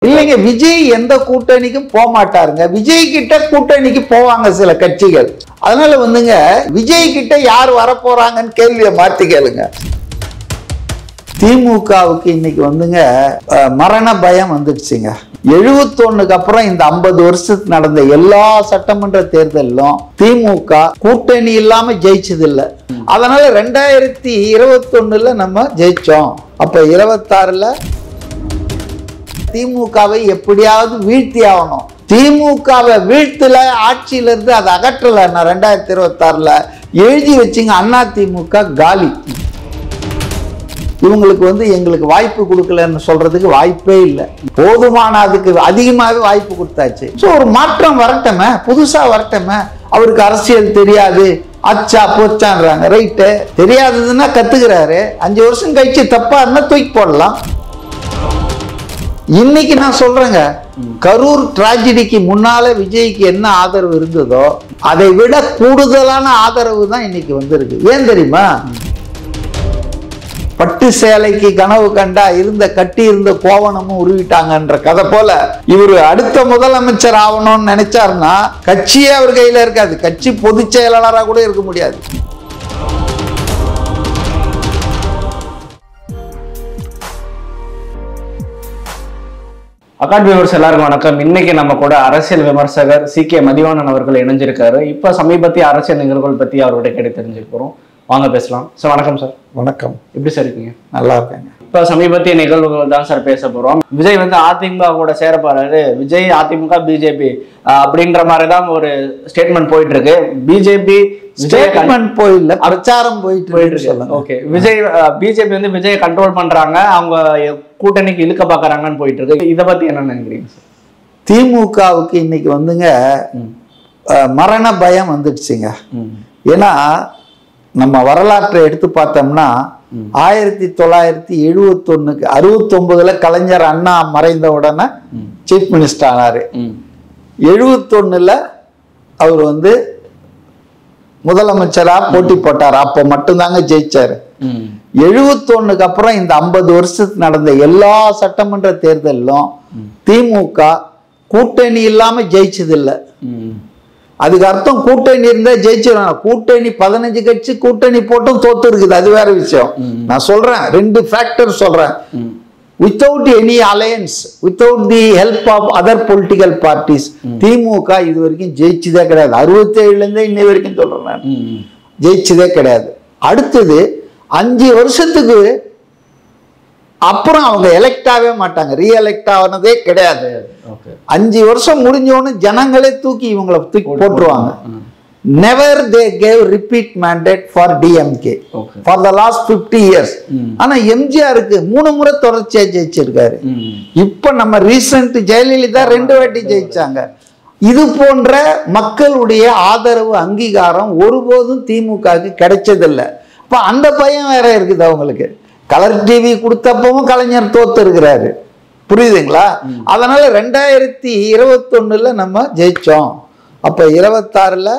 இல்லைங்க, விஜய் எந்த கூட்டணிக்கும் போக மாட்டாருங்க. விஜய் கிட்ட கூட்டணிக்கு போவாங்க சில கட்சிகள். அதனால வந்துங்க, விஜய் கிட்ட யார் வரப்போறாங்கன்னு கேள்வியை மாத்தி கேளுங்க. திமுகவுக்கு இன்னைக்கு வந்துங்க மரண பயம் வந்துடுச்சுங்க. 71க்கு அப்புறம் இந்த 50 வருஷத்துக்கு நடந்த எல்லா சட்டமன்ற தேர்தலிலும் திமுக கூட்டணி இல்லாம ஜெயிச்சது இல்லை. அதனால 2021ல நம்ம ஜெயிச்சோம். அப்ப 26ல திமுகவை எப்படியாவது வீழ்த்தி ஆகணும். திமுகவை வீழ்த்தல, ஆட்சியில இருந்து அதை அகற்றல. 2026ல எழுதி வச்சுங்க, அண்ணா திமுக காலி. இவங்களுக்கு வந்து எங்களுக்கு வாய்ப்பு கொடுக்கலன்னு சொல்றதுக்கு வாய்ப்பே இல்லை. போதுமான, அதுக்கு அதிகமாகவே வாய்ப்பு கொடுத்தாச்சு. ஸோ ஒரு மாற்றம் வரட்டமே, புதுசா வரட்டமே. அவருக்கு அரசியல் தெரியாது, அச்சா போச்சான்றாங்க. ரைட்டு, தெரியாததுன்னா கத்துக்கிறாரு. 5 வருஷம் கழிச்சு தப்பா இருந்தா தூக்கி போடலாம். இன்னைக்கு நான் சொல்றேங்க, கரூர் டிராஜடிக்கு முன்னால விஜய்க்கு என்ன ஆதரவு இருந்ததோ அதை விட கூடுதலான ஆதரவு தான் இன்னைக்கு வந்திருக்கு. ஏன் தெரியுமா? பட்டு சேலைக்கு கனவு கண்டா கட்டி இருந்த கோவணமும் உருவிட்டாங்கன்ற கதை போல இவரு அடுத்த முதலமைச்சர் ஆகணும்னு நினைச்சாருன்னா கட்சியே அவர் கையில இருக்காது. கட்சி பொதுச் செயலாளராக கூட இருக்க முடியாது. அகாட் வியூவர்ஸ் எல்லாருக்கும் வணக்கம். இன்னைக்கு நம்ம கூட அரசியல் விமர்சகர் CK மதிவாணன் அவர்கள் இணைஞ்சிருக்காரு. இப்ப சமீபத்திய அரசியல் நிகழ்வுகள் பத்தி அவர்கிட்ட கேட்டு தெரிஞ்சுக்க போறோம். வாங்க பேசலாம். சார் வணக்கம். சார் வணக்கம். எப்படி சார் இருக்கீங்க? நல்லா இருக்கேங்க. இப்ப சமீபத்திய நிகழ்வுகள் தான் சார் பேச போறோம். விஜய் வந்து அதிமுக கூட சேர போறாரு. விஜய் அதிமுக பிஜேபி அப்படின்ற மாதிரிதான் ஒரு ஸ்டேட்மெண்ட் போயிட்டு இருக்கு. பிஜேபி ஸ்டேட்மெண்ட் போயில்ல, பிரச்சாரம் போயிட்டு இருக்கு. ஓகே, விஜய் பிஜேபி வந்து விஜய் கண்ட்ரோல் பண்றாங்க, அவங்க கூட்டணிக்கு இழுக்க பாக்குறாங்கன்னு போயிட்டு இருக்கு. இதை பத்தி என்ன நினைக்கிறீங்க சார்? திமுகவுக்கு இன்னைக்கு வந்துங்க மரண பயம் வந்துடுச்சுங்க. ஏன்னா நம்ம வரலாற்றை எடுத்து பார்த்தோம்னா 1971க்கு 69ல கலைஞர் அண்ணா மறைந்த உடனே சீஃப் மினிஸ்டர் ஆனாரு. 71ல அவர் வந்து முதலமைச்சரா போட்டி போட்டார். அப்ப மட்டும்தாங்க ஜெயிச்சாரு. 71க்கு அப்புறம் இந்த 50 வருஷத்துக்கு நடந்த எல்லா சட்டமன்ற தேர்தலிலும் திமுக கூட்டணி இல்லாம ஜெயிச்சது இல்லை. அதுக்கு அர்த்தம் கூட்டணி இருந்தா ஜெயிச்சிடணும். கூட்டணி 15 கட்சி கூட்டணி போட்டும் தோத்து இருக்குது, அது வேற விஷயம். நான் சொல்றேன், 2 ஃபேக்டர் சொல்றேன். Without any alliance, without the help of other political parties DMK இது வரைக்கும் ஜெயிச்சதே கிடையாது. 67ல இருந்தே இன்னை வரைக்கும் சொல்றேன் நான், ஜெயிச்சதே கிடையாது. அடுத்தது 5 வருஷத்துக்கு அப்புறம் அவங்க எலெக்ட் மாட்டாங்க, ரீஎலெக்ட் ஆனதே கிடையாது. 5 வருஷம் முடிஞ்சோன்னு ஜனங்களே தூக்கி இவங்களை தூக்கி போட்டுருவாங்க. Never they gave repeat mandate for DMK for the last 50 years. ஆனா எம்ஜிஆருக்கு 3 முறை தொடர்ச்சியா ஜெயிச்சிருக்காரு. இப்ப நம்ம ரீசன்ட் ஜெயலலிதா 2 வாட்டி ஜெயிச்சாங்க. இது போன்ற மக்களுடைய ஆதரவு அங்கீகாரம் ஒருபோதும் திமுகவுக்கு கிடைச்சதில்லை. அப்ப அந்த பயம் வேற இருக்குது அவங்களுக்கு. கலர் டிவி கொடுத்தப்பவும் கலைஞர் தோத்து இருக்கிறாரு, புரியுதுங்களா? அதனால 2021ல நம்ம ஜெயிச்சோம். அப்ப 26ல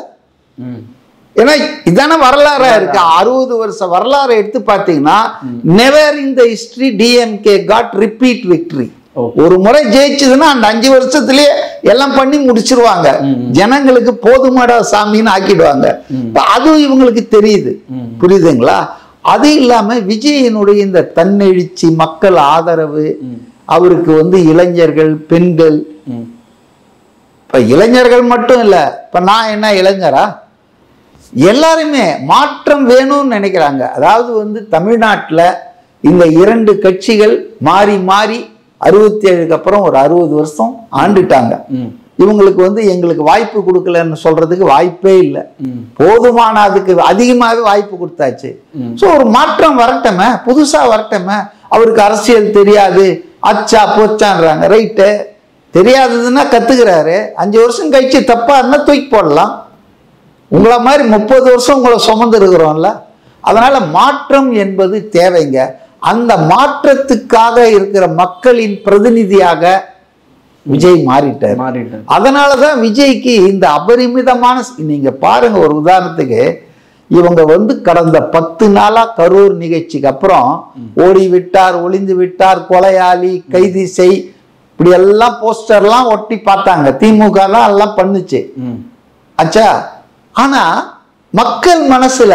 ஏன்னா இதான வரலாறா இருக்கு. 60 வருஷ வரலாறு எடுத்து பாத்தீங்கன்னா never in the history DMK got repeat victory. ஒரு முறை ஜெயிச்சதுன்னா அந்த 5 வருஷத்துலயே எல்லாம் பண்ணி முடிச்சிருவாங்க. ஜனங்களுக்கு போதுமாடா சாமின்னு ஆக்கிடுவாங்க. அது இவங்களுக்கு தெரியுது, புரியுதுங்களா? அது இல்லாம விஜயனுடைய இந்த தன்னெழுச்சி, மக்கள் ஆதரவு, அவருக்கு வந்து இளைஞர்கள், பெண்கள், இப்ப இளைஞர்கள் மட்டும் இல்ல, இப்ப நான் என்ன இளைஞரா, எல்லாருமே மாற்றம் வேணும்னு நினைக்கிறாங்க. அதாவது வந்து தமிழ்நாட்டுல இந்த 2 கட்சிகள் மாறி மாறி 67க்கு அப்புறம் ஒரு 60 வருஷம் ஆண்டுட்டாங்க. இவங்களுக்கு வந்து எங்களுக்கு வாய்ப்பு கொடுக்கலன்னு சொல்றதுக்கு வாய்ப்பே இல்லை. போதுமான, அதுக்கு அதிகமாகவே வாய்ப்பு கொடுத்தாச்சு. ஸோ ஒரு மாற்றம் வரட்டமே, புதுசா வரட்டமே. அவருக்கு அரசியல் தெரியாது, அச்சா போச்சான்றாங்க. ரைட்டு, தெரியாததுன்னா கத்துக்கிறாரு. 5 வருஷம் கழிச்சு தப்பா இருந்தா தூக்கி போடலாம். உங்களை மாதிரி 30 வருஷம் உங்களை சுமந்து இருக்கிறோம்ல. அதனால மாற்றம் என்பது தேவைங்க. அந்த மாற்றத்துக்காக இருக்கிற மக்களின் பிரதிநிதியாக விஜய் மாறிட்டார். அதனாலதான் விஜய்க்கு இந்த அபரிமிதமான, நீங்க பாருங்க, ஒரு உதாரணத்துக்கு இவங்க வந்து கடந்த 10 நாளா கரூர் நிகழ்ச்சிக்கு அப்புறம் ஓடி விட்டார், ஒளிந்து விட்டார், கொலையாளி, கைது செய், இப்படி எல்லாம் போஸ்டர்லாம் ஒட்டி பார்த்தாங்க. திமுக தான் எல்லாம் பண்ணுச்சு. ஆச்சா? ஆனா மக்கள் மனசுல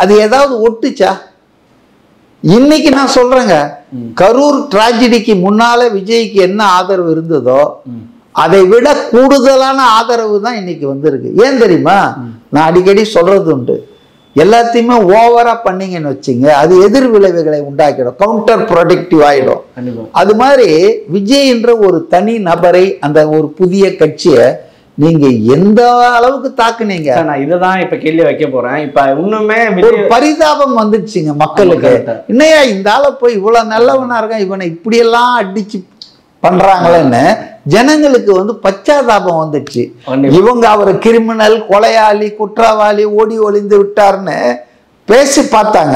அது ஏதாவது ஒட்டுச்சா? இன்னைக்கு நான் சொல்றேங்க, கரூர் டிராஜடிக்கு முன்னால விஜய்க்கு என்ன ஆதரவு இருந்ததோ அதை விட கூடுதலான ஆதரவு தான் இன்னைக்கு வந்திருக்கு. ஏன் தெரியுமா? நான் அடிக்கடி சொல்றது உண்டு, எல்லாத்தையுமே ஓவரா பண்ணீங்கன்னு வச்சுங்க, அது எதிர் விளைவுகளை உண்டாக்கிடும், கவுண்டர் ப்ரொடக்டிவ் ஆயிடும். அது மாதிரி விஜய் என்ற ஒரு தனி நபரை, அந்த ஒரு புதிய கட்சியை நீங்க எந்த அளவுக்கு தாக்குனீங்க? நான் இததான் இப்ப கேள்வி வைக்க போறேன். இப்ப இன்னுமே ஒரு பரிதாபம் வந்துடுச்சுங்க மக்களுக்கு. இன்னையா இந்த ஆளை போய் இவ்வளவு நல்லவனா இருக்கான், இவனை இப்படியெல்லாம் அடிச்சு பண்றாங்களேன்னு ஜனங்களுக்கு வந்து பச்சாதாபம் வந்துடுச்சு. இவங்க அவரை கிரிமினல், கொலையாளி, குற்றவாளி, ஓடி ஒளிந்து விட்டார்னு பேசி பார்த்தாங்க.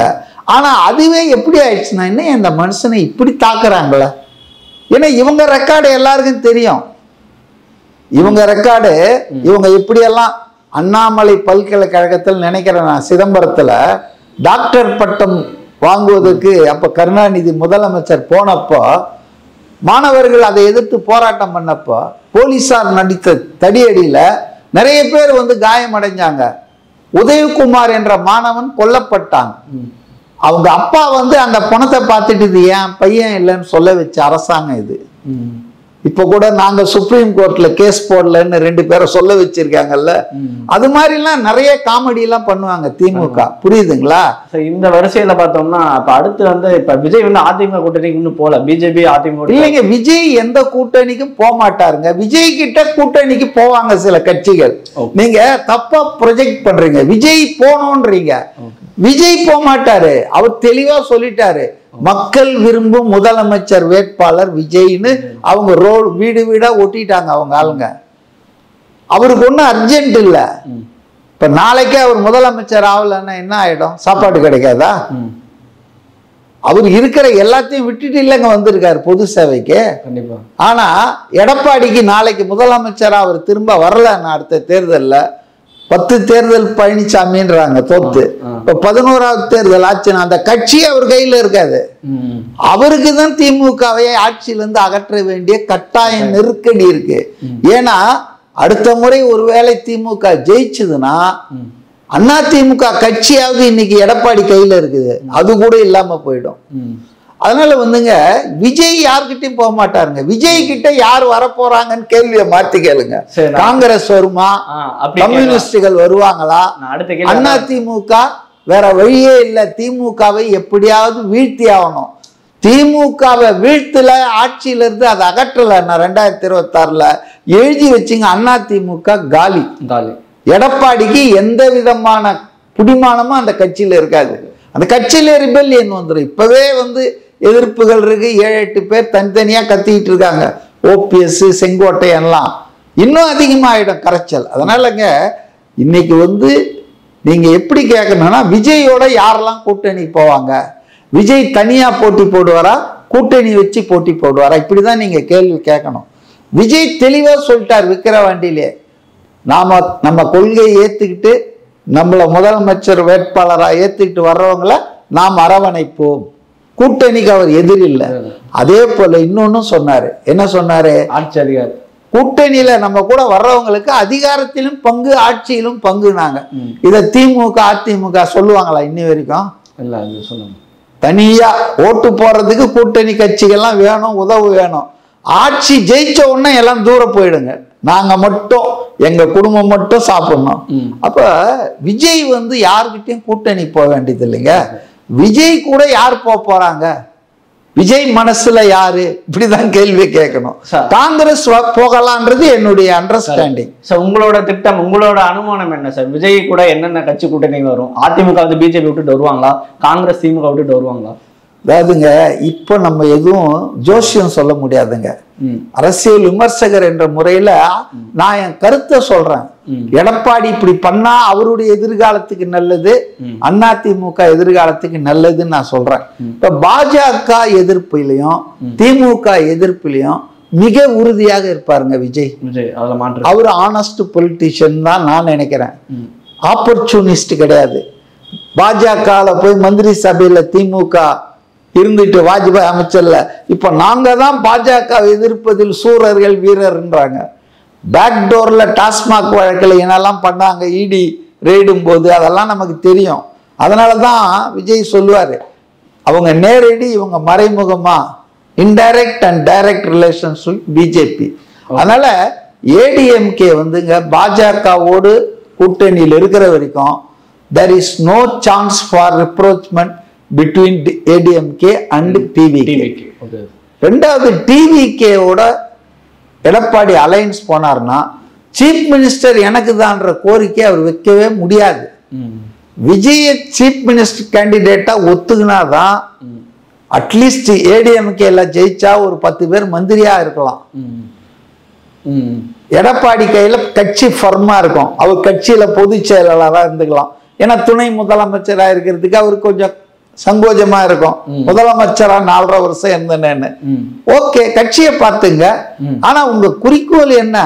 ஆனா அதுவே எப்படி ஆயிடுச்சுன்னா, இன்னும் இந்த மனுஷனை இப்படி தாக்குறாங்களே. ஏன்னா இவங்க ரெக்கார்டு எல்லாருக்கும் தெரியும். இவங்க ரெக்கார்டு, இவங்க இப்படியெல்லாம் அண்ணாமலை பல்கலைக்கழகத்தில் நினைக்கிறேன் நான், சிதம்பரத்துல டாக்டர் பட்டம் வாங்குவதற்கு அப்ப கருணாநிதி முதலமைச்சர் போனப்போ மாணவர்கள் அதை எதிர்த்து போராட்டம் பண்ணப்போ போலீசார் நடித்த தடியடியில நிறைய பேர் வந்து காயமடைஞ்சாங்க. உதயகுமார் என்ற மாணவன் கொல்லப்பட்டான். அவங்க அப்பா வந்து அந்த பணத்தை பார்த்துட்டு இது ஏன் பையன் இல்லைன்னு சொல்ல வச்ச அரசாங்கம் இது. இப்ப கூட நாங்க சுப்ரீம் கோர்ட்ல கேஸ் போடலன்னு 2 பேரை சொல்ல வச்சிருக்காங்கல்ல. அது மாதிரி எல்லாம் நிறைய காமெடி எல்லாம் பண்ணுவாங்க திமுக. புரியுதுங்களா? இந்த வரிசையில பார்த்தோம்னா இப்ப அடுத்து வந்து இப்ப விஜய் வந்து அதிமுக கூட்டணிக்கு இன்னும் போல, பிஜேபி அதிமுக இல்லைங்க. விஜய் எந்த கூட்டணிக்கும் போக மாட்டாருங்க. விஜய் கிட்ட கூட்டணிக்கு போவாங்க சில கட்சிகள். நீங்க தப்பா ப்ரொஜெக்ட் பண்றீங்க. விஜய் போனோன்றீங்க. விஜய் போக மாட்டாரு. அவர் தெளிவா சொல்லிட்டாரு, மக்கள் விரும்பும் முதலமைச்சர் வேட்பாளர் விஜய்னு அவங்க வீடு வீடா ஒட்டிட்டாங்க அவங்க ஆளுங்க. அவருக்கு ஒன்றும் அர்ஜென்ட் இல்ல. இப்ப நாளைக்கே அவர் முதலமைச்சர் ஆகலன்னா என்ன ஆயிடும்? சாப்பாடு கிடைக்காதா? அவர் இருக்கிற எல்லாத்தையும் விட்டுட்டு இல்லைங்க வந்திருக்காரு பொது சேவைக்கு. ஆனா எடப்பாடிக்கு நாளைக்கு முதலமைச்சரா அவர் திரும்ப வரலன்னா அடுத்த தேர்தல்ல 10 தேர்தல் பழனிசாமின்றாங்க தோத்து, இப்ப 11வது தேர்தல் ஆச்சுன்னா அந்த கட்சி அவர் கையில இருக்காது. அவருக்கு தான் திமுகவை ஆட்சியிலிருந்து அகற்ற வேண்டிய கட்டாய நெருக்கடி இருக்கு. ஏன்னா அடுத்த முறை ஒருவேளை திமுக ஜெயிச்சதுன்னா அண்ணா திமுக கட்சியாவது இன்னைக்கு எடப்பாடி கையில இருக்குது, அது கூட இல்லாம போயிடும். அதனால வந்துங்க விஜய் யார்கிட்டயும் போக மாட்டாருங்க. விஜய் கிட்ட யார் வரப்போறாங்கன்னு கேள்வியை மாத்தி கேளுங்க. காங்கிரஸ் வருமா? கம்யூனிஸ்டுகள் வருவாங்களா? அண்ணா திமுக வேற வழியே இல்லை. திமுகவை எப்படியாவது வீழ்த்தி ஆகணும். திமுகவை வீழ்த்தல, ஆட்சியில இருந்து அதை அகற்றல, 2026ல எழுதி வச்சுங்க, அண்ணா திமுக காலி. எடப்பாடிக்கு எந்த விதமான புடிமானமும் அந்த கட்சியில இருக்காது. அந்த கட்சியில ரிபெல்லியன் வந்துடும். இப்பவே வந்து எதிர்ப்புகள் இருக்கு. 7-8 பேர் தனித்தனியா கத்திக்கிட்டு இருக்காங்க. ஓபிஎஸ், செங்கோட்டையன் எல்லாம் இன்னும் அதிகமாயிடும் கரைச்சல். அதனாலங்க இன்னைக்கு வந்து நீங்க எப்படி கேட்கணும்னா, விஜயோட யாரெல்லாம் கூட்டணி போவாங்க, விஜய் தனியா போட்டி போடுவாரா, கூட்டணி வச்சு போட்டி போடுவாரா, இப்படிதான் நீங்க கேள்வி கேட்கணும். விஜய் தெளிவா சொல்லிட்டார் விக்கிரவாண்டியிலே, நம்ம கொள்கையை ஏத்துக்கிட்டு நம்மள முதலமைச்சர் வேட்பாளராக ஏத்துக்கிட்டு வர்றவங்கள நாம் அரவணைப்போம். கூட்டணிக்கு அவர் எதிரில்லை. அதே போல இன்னொன்னும் சொன்னாரு. என்ன சொன்னாரு? ஆட்சி அதிகாரம். கூட்டணியில நம்ம கூட வர்றவங்களுக்கு அதிகாரத்திலும் பங்கு, ஆட்சியிலும் பங்குனாங்க. இத திமுக அதிமுக சொல்லுவாங்களா இன்னி வரைக்கும்? இல்ல, அது சொல்லுங்க. தனியா ஓட்டு போறதுக்கு கூட்டணி கட்சிகள்லாம் வேணும், உதவு வேணும். ஆட்சி ஜெயிச்ச உடனே எல்லாம் தூரம் போயிடுங்க, நாங்க மட்டும் எங்க குடும்பம் மட்டும் சாப்பிடணும். அப்ப விஜய் வந்து யாருக்கிட்டையும் கூட்டணி போக வேண்டியது இல்லைங்க. விஜய் கூட யார் போறாங்க? விஜய் மனசுல யாரு? இப்படிதான் கேள்வி கேட்கணும். காங்கிரஸ் போகலான்றது என்னுடைய அண்டர்ஸ்டாண்டிங். உங்களோட திட்டம், உங்களோட அனுமானம் என்ன சார்? விஜய் கூட என்னென்ன கட்சி கூட்டணி வரும்? அதிமுக வந்து பிஜேபி விட்டுட்டு வருவாங்களா? காங்கிரஸ் திமுக விட்டுட்டு வருவாங்களா? அதாவதுங்க இப்ப நம்ம எதுவும் ஜோசியம் சொல்ல முடியாதுங்க. அரசியல் விமர்சகர் என்ற முறையில நான் என் கருத்தை சொல்றேன். எடப்பாடி இப்படி பண்ணா அவருடைய எதிர்காலத்துக்கு நல்லது, அதிமுக எதிர்காலத்துக்கு நல்லதுன்னு நான் சொல்றேன். இப்ப பாஜக எதிர்ப்பிலையும் திமுக எதிர்ப்பிலையும் மிக உறுதியாக இருப்பாருங்க விஜய். அவர் ஆனஸ்ட் பொலிட்டிஷியன் தான் நான் நினைக்கிறேன். ஆப்பர்ச்சுனிஸ்ட் கிடையாது. பாஜக போய் மந்திரி சபையில திமுக இருந்துட்டு வாஜ்பாய் அமைச்சர்ல இப்ப நாங்க தான் பாஜக எதிர்ப்பதில் சூரர்கள் வீரர்ன்றாங்க. பேக்டோர்ல டாஸ்மாக் வழக்கில் என்னெல்லாம் பண்ணாங்க இடி ரெய்டும் போது அதெல்லாம் நமக்கு தெரியும். அதனாலதான் விஜய் சொல்லுவாரு அவங்க நேரடி இவங்க மறைமுகமா indirect and direct relations with BJP. அதனால ஏடிஎம்கே வந்துங்க பாஜகவோடு கூட்டணியில் இருக்கிற வரைக்கும் there is no chance for rapprochement between ADMK and TVK. ரெண்டாவது டிவிகேவோட எடப்பாடி அலையன்ஸ் போனார்னா சீஃப் மினிஸ்டர் எனக்கு தான்ற கோரிக்கை அவர் வைக்கவே முடியாது. விஜய சீஃப் மினிஸ்டர் கேண்டிடேட்டா ஒத்துக்கினாதான் அட்லீஸ்ட் ஏடிஎம்கேல ஜெயிச்சா ஒரு 10 பேர் மந்திரியா இருக்கலாம். எடப்பாடி கையில கட்சி ஃபர்மா இருக்கும், அவர் கட்சியில பொதுச் செயலாளராக இருந்துக்கலாம். ஏன்னா துணை முதலமைச்சரா இருக்கிறதுக்கு அவருக்கு கொஞ்சம் சங்கோஜமா இருக்கும். முதலமைச்சரா 4.5 வருஷம் இருந்தேன்னு ஓகே கட்சியை பார்த்துங்க. ஆனா உங்க குறிக்கோள் என்ன?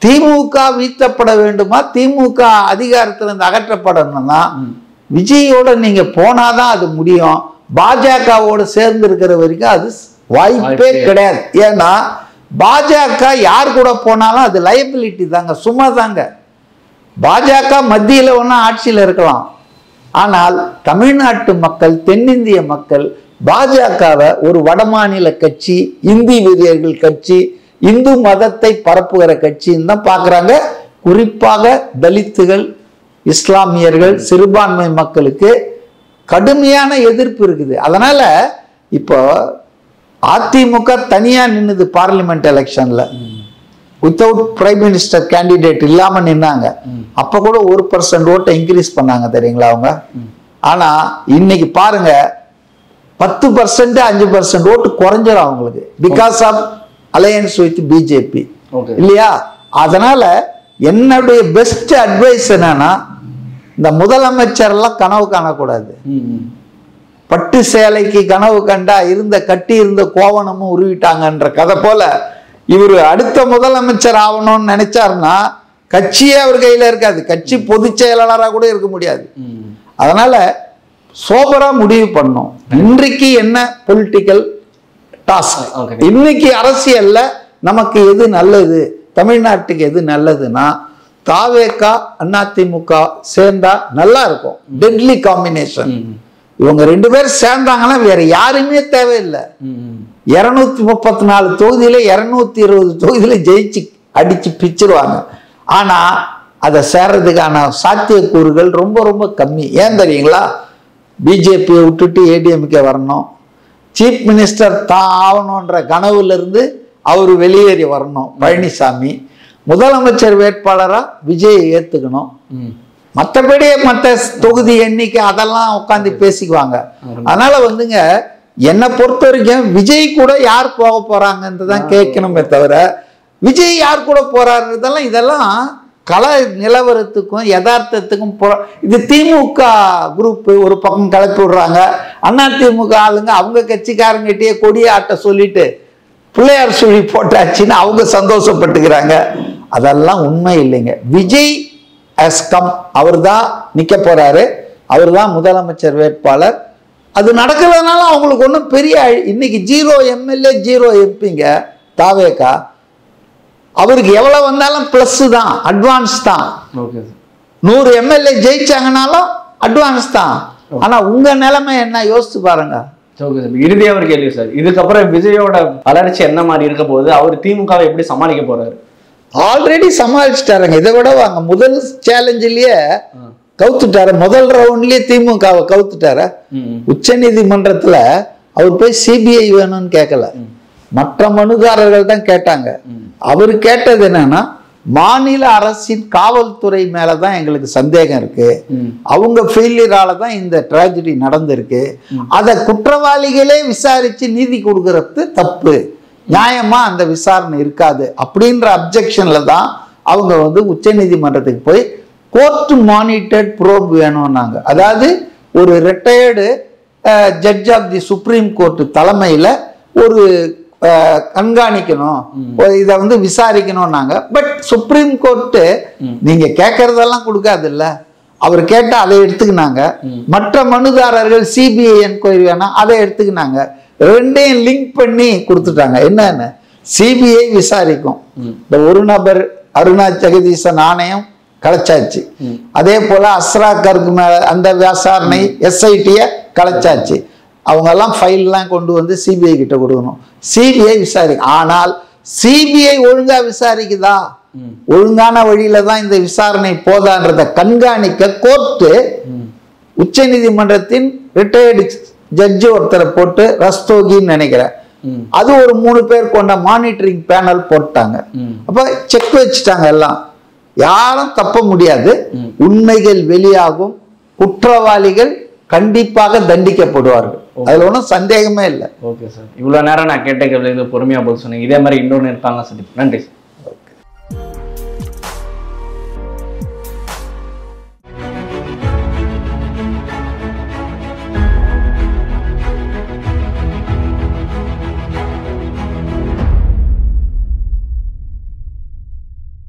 திமுக வீழ்த்தப்பட வேண்டுமா, திமுக அதிகாரத்திலிருந்து அகற்றப்படணும்னா விஜயோட நீங்க போனாதான் அது முடியும். பாஜகவோட சேர்ந்து இருக்கிற வரைக்கும் அது வாய்ப்பே கிடையாது. ஏன்னா பாஜக யார் கூட போனாலும் அது லைபிலிட்டி தாங்க, சும்மா தாங்க. பாஜக மத்தியில ஒன்னா ஆட்சியில் இருக்கலாம், ஆனால் தமிழ்நாட்டு மக்கள் தென்னிந்திய மக்கள் பாஜகவை ஒரு வடமாநில கட்சி, இந்தி வெறியர்கள் கட்சி, இந்து மதத்தை பரப்புகிற கட்சின்னு தான் பார்க்குறாங்க. குறிப்பாக தலித்துகள், இஸ்லாமியர்கள், சிறுபான்மை மக்களுக்கு கடுமையான எதிர்ப்பு இருக்குது. அதனால இப்போ அதிமுக தனியா நின்னுது பார்லிமெண்ட் எலெக்ஷன்ல, வித்தவுட் பிரைம் மினிஸ்டர் கேண்டிடேட் இல்லாம நின்னாங்க. அப்ப கூட 1% ஓட்டை இன்க்ரீஸ் பண்ணாங்க தெரியுங்களா அவங்க. ஆனா இன்னைக்கு பாருங்க 10% 5% ஓட்டு குறைஞ்சிடும் அவங்களுக்கு, because of alliance with BJP இல்லையா. அதனால என்னுடைய பெஸ்ட் அட்வைஸ் என்னன்னா இந்த முதலமைச்சர் எல்லாம் கனவு காணக்கூடாது. பட்டு சேலைக்கு கனவு கண்டா கட்டி இருந்த கோவணமும் உருவிட்டாங்கன்ற கதை போல இவரு அடுத்த முதலமைச்சர் ஆகணும்னு நினைச்சாருன்னா கட்சியே அவர் கையில இருக்காது, கட்சி பொதுச் செயலாளராக கூட இருக்க முடியாது. அதனால சோபரா முடிவு பண்ணும் இன்றைக்கு என்ன பொலிட்டிக்கல் டாஸ்க். இன்னைக்கு அரசியல்ல நமக்கு எது நல்லது, தமிழ்நாட்டுக்கு எது நல்லதுன்னா தாவேகா அதிமுக சேர்ந்தா நல்லா இருக்கும். Deadly combination. இவங்க 2 பேர் சேர்ந்தாங்கன்னா வேற யாருமே தேவையில்லை. 234 தொகுதியில 220 தொகுதியில ஜெயிச்சு அடிச்சு பிச்சிருவாங்க. ஆனா அதை சேர்றதுக்கான சாத்தியக்கூறுகள் ரொம்ப ரொம்ப கம்மி. ஏன் தெரியுங்களா? பிஜேபியை விட்டுட்டு ஏடிஎம்கே வரணும், சீஃப் மினிஸ்டர் தான் ஆகணுன்ற கனவுல இருந்து அவரு வெளியேறி வரணும் பழனிசாமி, முதலமைச்சர் வேட்பாளரா விஜயை ஏத்துக்கணும். மற்றபடி மற்ற தொகுதி எண்ணிக்கை அதெல்லாம் உட்காந்து பேசிக்குவாங்க. அதனால வந்துங்க என்னை பொறுத்த வரைக்கும் விஜய் கூட யார் போக போறாங்கன்றதான் கேட்கணுமே தவிர விஜய் யார் கூட போறாருன்றதெல்லாம் இதெல்லாம் கல நிலவரத்துக்கும் யதார்த்தத்துக்கும் இது திமுக குரூப் ஒரு பக்கம் கிளப்பி விடுறாங்க. அதிமுக ஆளுங்க அவங்க கட்சிக்காரங்கிட்டே கொடியை ஆட்ட சொல்லிட்டு பிள்ளையார் சுழி போட்டாச்சுன்னு அவங்க சந்தோஷப்பட்டுக்கிறாங்க. அதெல்லாம் உண்மை இல்லைங்க. விஜய் has come, அவர் தான் நிக்க போறாரு, அவர் தான் முதலமைச்சர் வேட்பாளர். அது நடக்கிறதுனால அவங்களுக்கு ஒன்றும் பெரிய இன்னைக்கு 0 எம்எல்ஏ 0 எம்பிங்க தாவேகா. அவருக்கு எவ்வளவு வந்தாலும் பிளஸ் தான், அட்வான்ஸ் தான். 100 எம்எல்ஏ ஜெயிச்சாங்கனாலும் அட்வான்ஸ் தான். ஆனா உங்க நிலைமை என்ன யோசிச்சு பாருங்க. இறுதியா ஒரு கேள்வி சார், இதுக்கப்புறம் விஜயோட வளர்ச்சி என்ன மாதிரி இருக்க போகுது, அவர் திமுகவை எப்படி சமாளிக்க போறாரு? ஆல்ரெடி சமாளிச்சுட்டாருங்க. இதை விட வாங்க முதல் சேலஞ்சிலேயே கவுத்துட்டாரு, முதல் ரவுண்ட்லயே திமுகவை கவுத்துட்டாரு. உச்ச நீதிமன்றத்துல அவர் போய் சிபிஐ வேணும்னு கேட்கல, மற்ற மனுதாரர்கள் தான் கேட்டாங்க. அவர் கேட்டது என்னன்னா மாநில அரசின் காவல்துறை மேலதான் எங்களுக்கு சந்தேகம் இருக்கு, அவங்க ஃபெயிலியரால தான் இந்த ட்ராஜடி நடந்திருக்கு, அதை குற்றவாளிகளே விசாரிச்சு நீதி கொடுக்கறது தப்பு, நியாயமா அந்த விசாரணை இருக்காது அப்படின்ற அப்ஜெக்ஷன்ல தான் அவங்க வந்து உச்ச நீதிமன்றத்துக்கு போய் கோர்ட் மானிட்டர்ட் ப்ரோப் வேணும்னாங்க. அதாவது ஒரு retired judge of the Supreme Court தலைமையில ஒரு கண்காணிக்கணும், இதை வந்து விசாரிக்கணும்னாங்க. பட் சுப்ரீம் கோர்ட்டு நீங்க கேட்கறதெல்லாம் கொடுக்காது இல்ல, அவர் கேட்டால் அதை எடுத்துக்கினாங்க. மற்ற மனுதாரர்கள் சிபிஐ என்கொயரி வேணா அதை எடுத்துக்கினாங்க. ரெண்டையும் லிங்க் பண்ணி கொடுத்துட்டாங்க. என்னன்னு சிபிஐ விசாரிக்கும். இந்த ஒரு நபர் அருணா ஜெகதீசன் ஆணையம் கலைச்சாச்சு. அதே போல அஸ்ரா கர்க் மேல அந்த விசாரணை எஸ்ஐடிய கலைச்சாச்சு. அவங்க எல்லாம் ஃபைல்லாம் கொண்டு வந்து சிபிஐ கிட்ட கொடுக்கணும். சிபிஐ விசாரிக்கும். ஆனால் சிபிஐ ஒழுங்கா விசாரிக்குதா, ஒழுங்கான வழியில தான் இந்த விசாரணை போதான்றத கண்காணிக்க கோர்ட்டு உச்ச நீதிமன்றத்தின் ரிட்டையர்டு ஜட்ஜி ஒருத்தரை போட்டு ரஸ்தோகின்னு நினைக்கிறேன், அது ஒரு 3 பேர் கொண்ட மானிட்டரிங் பேனல் போட்டாங்க. அப்ப செக் வச்சுட்டாங்க. எல்லாம் யாரும் தப்ப முடியாது. உண்மைகள் வெளியாகும், குற்றவாளிகள் கண்டிப்பாக தண்டிக்கப்படுவார்கள். அதுல ஒன்றும் சந்தேகமே இல்லை. ஓகே சார், இவ்வளவு நேரம் நான் கேட்ட கேள்விக்கு பொறுமையா பதில் சொன்னீங்க. இதே மாதிரி இன்னொன்று இருக்காங்க. சந்திப்பு. நன்றி.